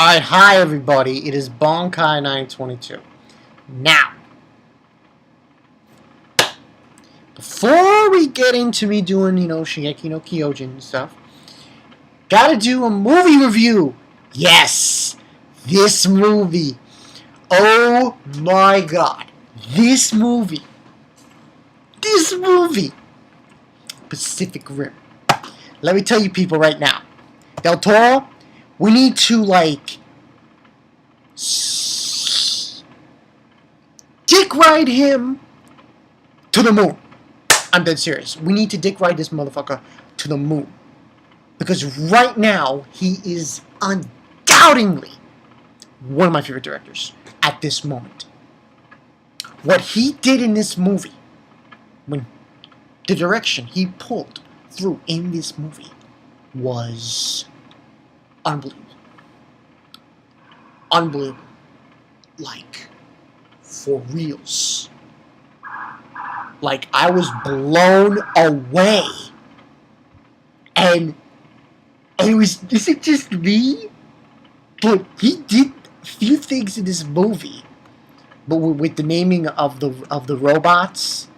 Alright, hi everybody, it is Bonkai922. Now, before we get into me doing, Shingeki no Kyojin and stuff, gotta do a movie review. Yes, this movie. Oh my god, this movie. Pacific Rim. Let me tell you people right now, Del Toro, we need to, dick ride him to the moon. I'm dead serious. We need to dick ride this motherfucker to the moon. Because right now, he is undoubtedly one of my favorite directors at this moment. What he did in this movie, when the direction he pulled through in this movie was unbelievable. Unbelievable. Like, for reals. Like, I was blown away. And it was, is it just me? But he did a few things in this movie. But with the naming of the robots,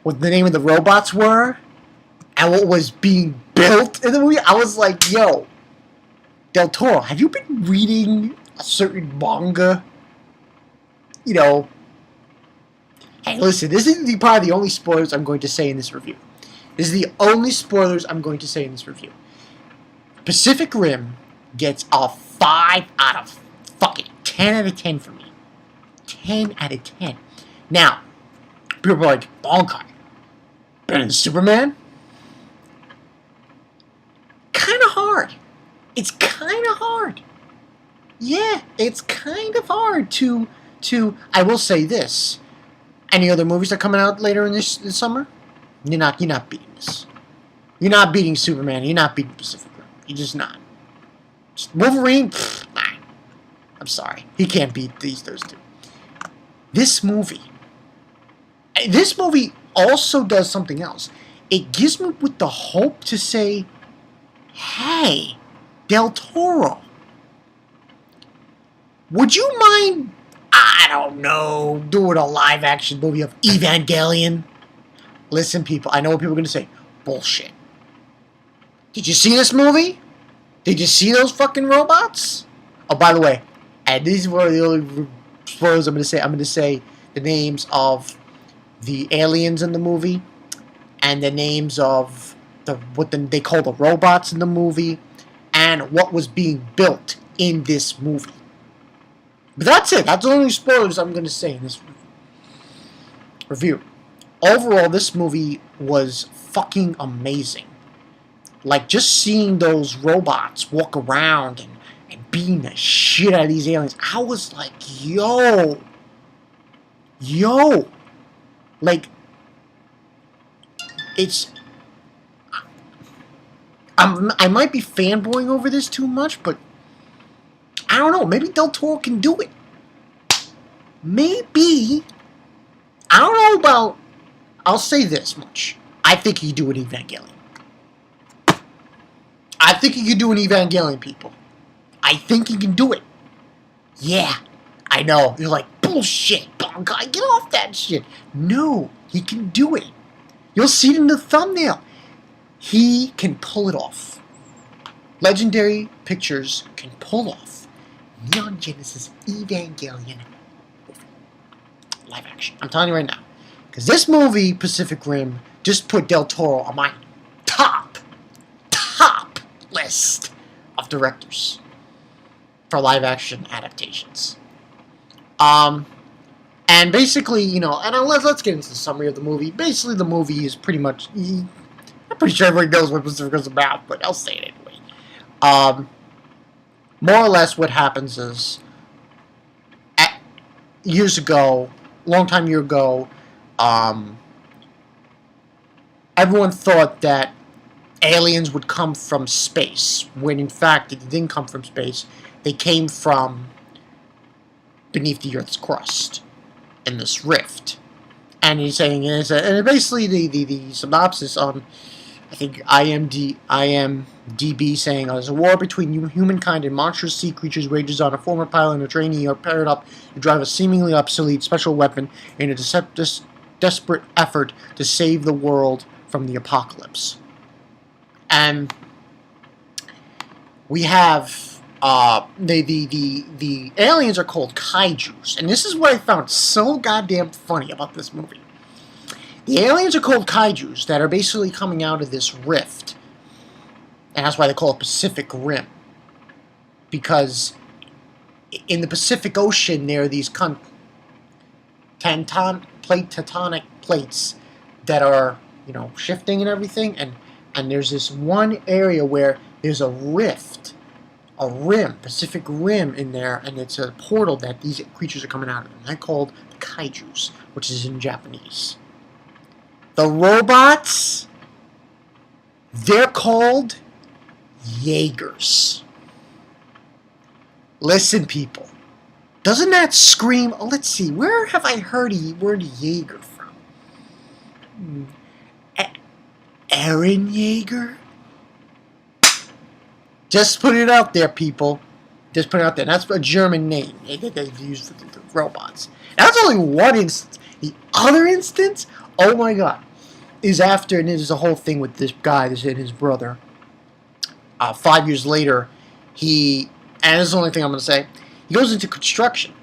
what the name of the robots were, and what was being built in the movie, I was like, yo, Del Toro, have you been reading a certain manga? Hey, listen, this is probably the only spoilers I'm going to say in this review. This is the only spoilers I'm going to say in this review. Pacific Rim gets a 5 out of fucking 10 out of 10 for me. 10 out of 10. Now, people are like, Bonkai, better than Superman? Kind of hard. It's kind of hard. Yeah, it's kind of hard to. I will say this: any other movies that are coming out later in this summer, you're not beating this. You're not beating Superman. You're not beating Pacific Rim. You're just not. Wolverine, nah. I'm sorry, he can't beat those two. This movie also does something else. It gives me with the hope to say, hey, Del Toro, would you mind, I don't know, doing a live-action movie of Evangelion? Listen, people, I know what people are going to say. Bullshit. Did you see this movie? Did you see those fucking robots? Oh, by the way, and these were the only spoilers I'm going to say. I'm going to say the names of the aliens in the movie and the names of what they call the robots in the movie and what was being built in this movie. But that's it. That's the only spoilers I'm going to say in this review. Overall, this movie was fucking amazing. Like, just seeing those robots walk around and beating the shit out of these aliens, I was like, yo. Like, it's... I might be fanboying over this too much, but I don't know. Maybe Del Toro can do it. Maybe. I don't know about... I'll say this much. I think he can do an Evangelion. I think he can do an Evangelion, people. I think he can do it. Yeah. I know. You're like, bullshit, Bonkai. Get off that shit. No. He can do it. You'll see it in the thumbnail. He can pull it off. Legendary Pictures can pull off Neon Genesis Evangelion live action. I'm telling you right now. Because this movie, Pacific Rim, just put Del Toro on my top list of directors for live action adaptations. And basically, and let's get into the summary of the movie. Basically, the movie is pretty much... I'm pretty sure everybody knows what Pacific Rim's about, but I'll say it anyway. More or less what happens is, years ago, long time ago, everyone thought that aliens would come from space, when in fact it didn't come from space. They came from beneath the Earth's crust, in this rift. And he's saying, and basically the synopsis on I think IMDb saying as a war between humankind and monstrous sea creatures rages on. A former pilot and a trainee are paired up to drive a seemingly obsolete special weapon in a desperate effort to save the world from the apocalypse. And we have the aliens are called kaijus, and this is what I found so goddamn funny about this movie. The aliens are called kaijus that are basically coming out of this rift, and that's why they call it Pacific Rim, because in the Pacific Ocean there are these tectonic plates that are, you know, shifting and everything, and there's this one area where there's a rift, a rim, Pacific Rim in there, and it's a portal that these creatures are coming out of, and they're called the kaijus, which is in Japanese. The robots, they're called Jaegers. Listen, people, doesn't that scream? Oh, let's see, where have I heard the word Jaeger from? Eren Jaeger? Just put it out there, people. Just put it out there. That's a German name they use for the robots. That's only one instance. The other instance, oh my god, is after, and there's a whole thing with this guy, this and his brother. 5 years later, and this is the only thing I'm going to say, he goes into construction,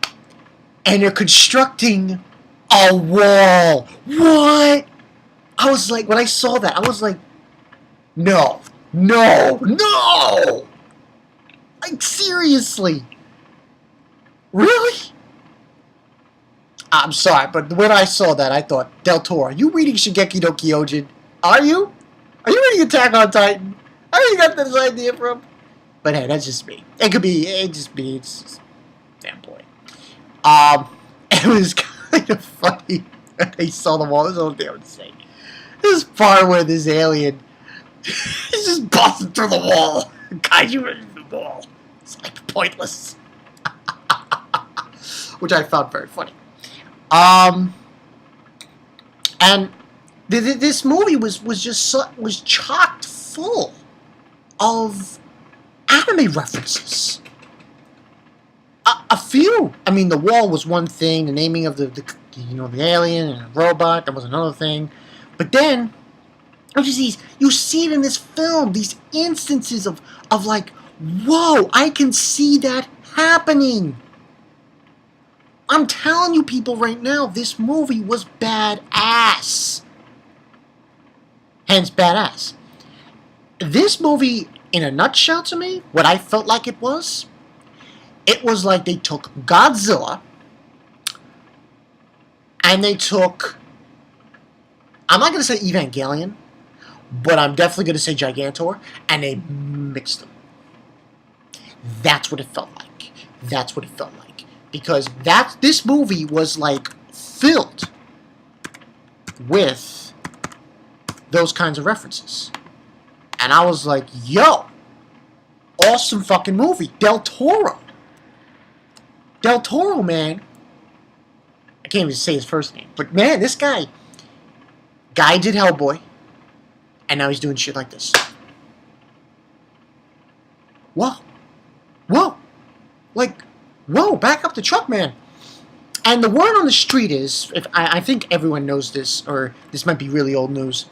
and they're constructing a wall. What? I was like, when I saw that, I was like, no. Like, seriously? Really? I'm sorry, but when I saw that, I thought, Del Toro, are you reading Shingeki no Kyojin? Are you? Are you reading Attack on Titan? Where you got this idea from? But hey, that's just me. It could be, it's just, damn boy. It was kind of funny when I saw the wall. This is all damn insane. This part where this alien is just busting through the wall. Kaiju running through the wall. It's like pointless. Which I found very funny. And this movie was chocked full of anime references. A few. I mean, the wall was one thing. The naming of the alien and the robot, that was another thing. But then, you see it in this film. These instances of like, whoa, I can see that happening. I'm telling you people right now, this movie was badass. Hence, badass. This movie, in a nutshell to me, what I felt like it was like they took Godzilla, and they took, I'm not going to say Evangelion, but I'm definitely going to say Gigantor, and they mixed them. That's what it felt like. That's what it felt like. Because this movie was like filled with those kinds of references. And I was like, yo, awesome fucking movie. Del Toro. Del Toro, man. I can't even say his first name. But man, this guy did Hellboy. And now he's doing shit like this. Whoa. Like, whoa, back up the truck, man. And the word on the street is, I think everyone knows this, or this might be really old news,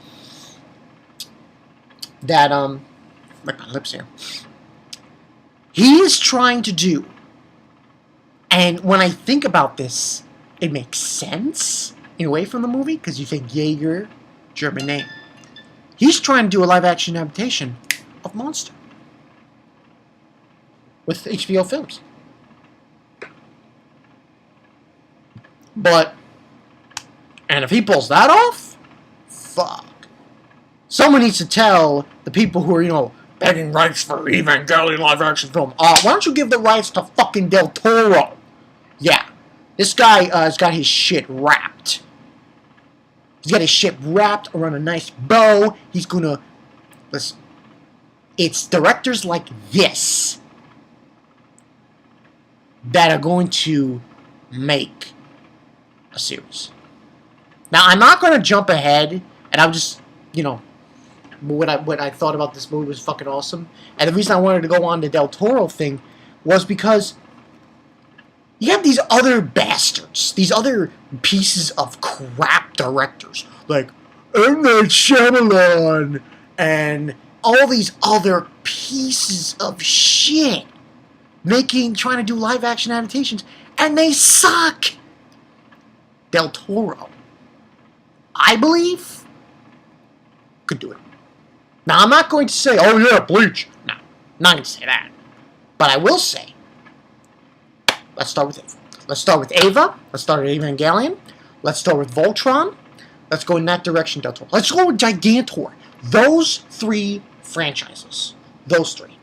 that, like my lips here, he is trying to do, and when I think about this, it makes sense, in a way, from the movie, because you think Jaeger, German name. He's trying to do a live-action adaptation of Monster with HBO Films. But, and if he pulls that off, fuck. Someone needs to tell the people who are, begging rights for Evangelion live-action film, why don't you give the rights to fucking Del Toro? Yeah, this guy has got his shit wrapped. He's got his shit wrapped around a nice bow. He's gonna, listen, it's directors like this that are going to make a series. Now, I'm not going to jump ahead, and I'm just, what I thought about this movie was fucking awesome. And the reason I wanted to go on the Del Toro thing was because you have these other bastards, these other pieces of crap directors, like M. Night Shyamalan and all these other pieces of shit trying to do live action adaptations, and they suck. Del Toro, I believe, could do it. Now, I'm not going to say, oh yeah, Bleach. No, I'm not going to say that. But I will say, let's start with Ava. Let's start with Ava. Let's start with Evangelion. Let's start with Voltron. Let's go in that direction, Del Toro. Let's go with Gigantor. Those three franchises. Those three.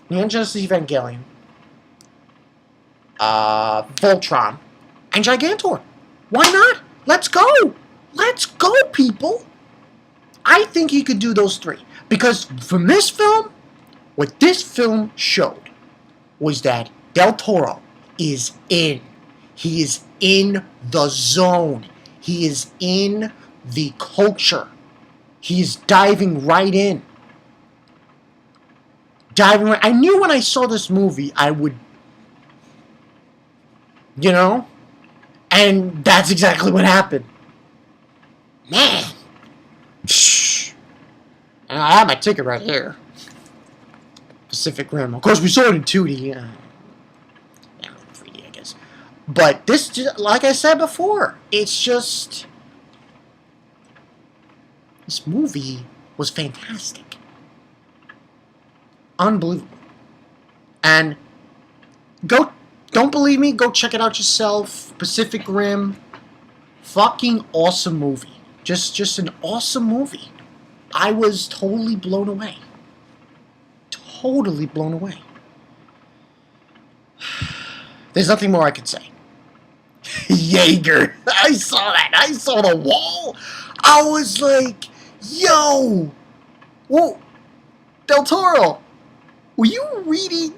Neon Genesis Evangelion, Voltron, and Gigantor. Why not? Let's go. Let's go, people. I think he could do those three. Because from this film, what this film showed was that Del Toro is in. He is in the zone. He is in the culture. He is diving right in. I knew when I saw this movie, I would, you know? And that's exactly what happened. Man. Shh. And I have my ticket right here. Pacific Rim. Of course, we saw it in 2D. Yeah, 3D, I guess. But this, like I said before, it's just... This movie was fantastic. Unbelievable. And don't believe me? Go check it out yourself. Pacific Rim. Fucking awesome movie. Just an awesome movie. I was totally blown away. Totally blown away. There's nothing more I could say. Jaeger. I saw that. I saw the wall. I was like, yo. Whoa. Del Toro. Were you reading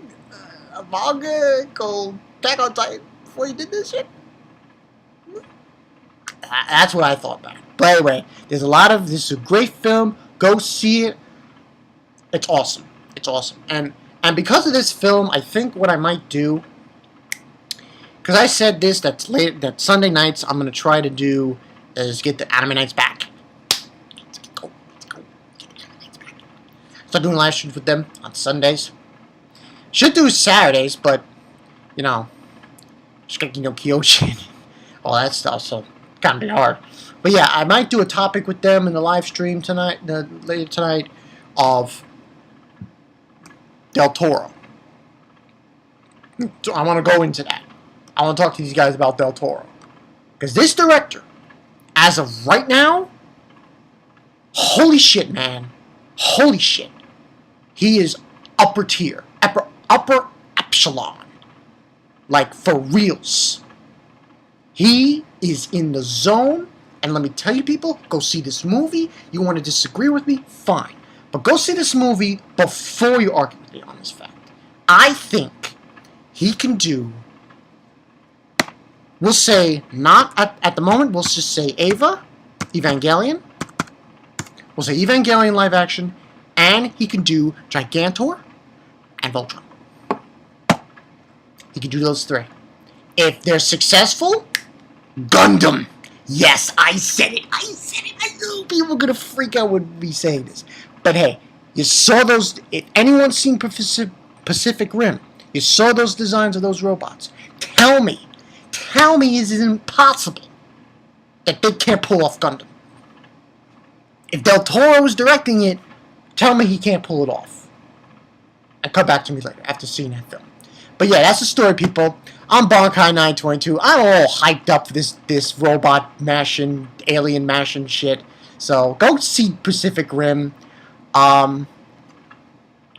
a manga called Attack on Titan before you did this shit? That's what I thought about it. But anyway, this is a great film. Go see it. It's awesome. It's awesome. And because of this film, I think what I might do, because I said this, that Sunday nights I'm going to try to do is get the anime nights back. Let's go. Get the anime nights back. Start doing live streams with them on Sundays. Should do Saturdays, but, you know, Shigeki no Kyojin, all that stuff, so kind of be hard. But yeah, I might do a topic with them in the live stream later tonight, of Del Toro. So I want to go into that. I want to talk to these guys about Del Toro. Because this director, as of right now, holy shit, man. Holy shit. He is upper tier. Upper epsilon. Like, for reals. He is in the zone. And let me tell you, people, go see this movie. You want to disagree with me? Fine. But go see this movie before you argue with me on this fact. I think he can do, we'll say, not at the moment, we'll just say Ava, Evangelion. We'll say Evangelion live action. And he can do Gigantor and Voltron. He can do those three. If they're successful, Gundam. Yes, I said it. I knew people were going to freak out with me saying this. But hey, you saw those. If anyone's seen Pacific Rim, you saw those designs of those robots. Tell me is it impossible that they can't pull off Gundam? If Del Toro was directing it, tell me he can't pull it off. And come back to me later after seeing that film. But yeah, that's the story, people. I'm Bonkai922. I'm all hyped up for this robot mashing, alien mashing shit. So go see Pacific Rim.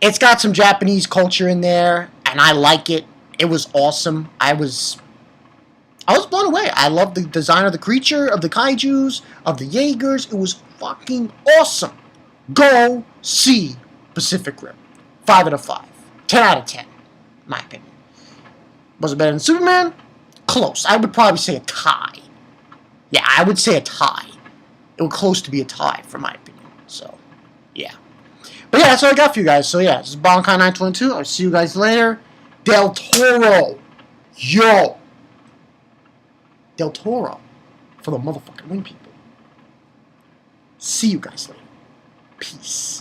It's got some Japanese culture in there, and I like it. It was awesome. I was blown away. I love the design of the creature, of the kaijus, of the Jaegers. It was fucking awesome. Go see Pacific Rim. 5 out of 5. 10 out of 10. My opinion. Was it better than Superman? Close. I would probably say a tie. Yeah, I would say a tie. It was close to be a tie, for my opinion. So, yeah. But yeah, that's all I got for you guys. So yeah, this is Bonkai922. I'll see you guys later. Del Toro. Yo. Del Toro. For the motherfucking wing people. See you guys later. Peace.